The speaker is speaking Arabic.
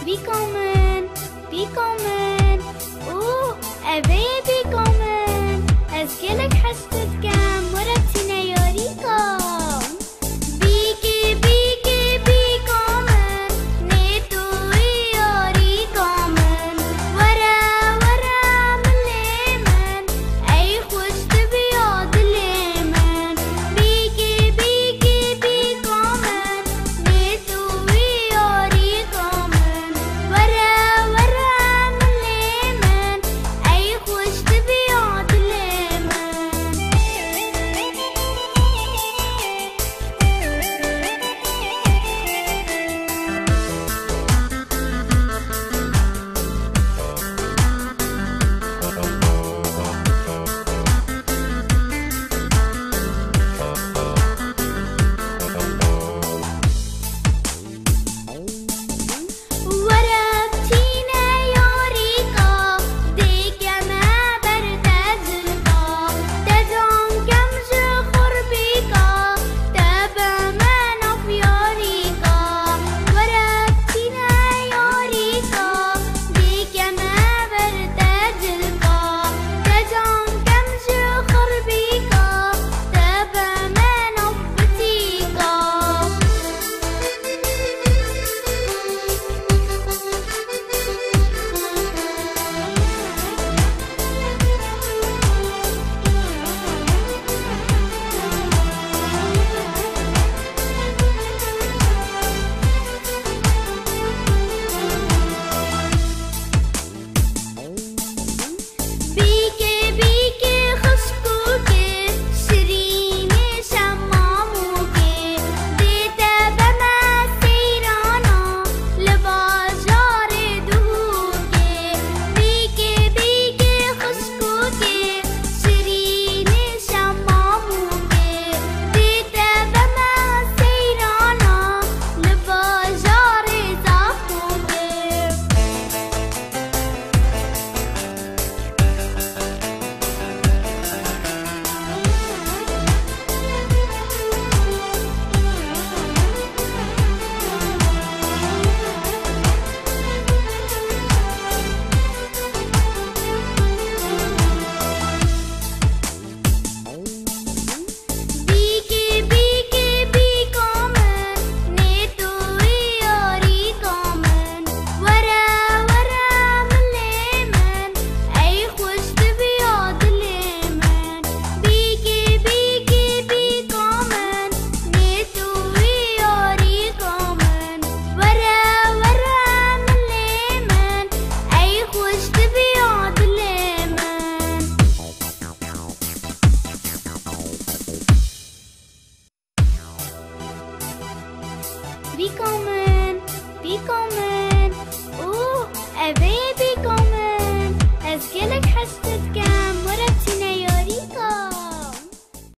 Willkommen, willkommen. A baby willkommen. أسألك حسيت كام وربتنا يوريكم. بيكي بيكي willkommen. نيتو يوريكم. ورا ورا من ليمن. أي خوش تبيض ليمن. بيكي بيكي willkommen. نيتو يوريكم. ورا ورا من ليمن. أي خوش تبيض ليمن. وربتينا يوريكا ديك ما برتزلكا تزعم كم جخر بيكا تابع ما نف يوريكا وربتينا يوريكا ديك ما برتزلكا تزعم كم جخر بيكا تابع ما نف بتيكا بيكي بيكي خشكوكي شريني شماموكي ديتا بما سيرانا لباجار دهوكي بيكي بيكي خشكوكي شريني شماموكي ديتا بما سيرانا لباجار زاكوكي بيكي بيكي willkommen. نيتو يوريكم. ورا ورا من ليمن. أي خوش تبيض ليمن. بيكي بيكي willkommen. نيتو يوريكم. ورا ورا من ليمن. أي خوش تبيض ليمن. Willkommen, willkommen.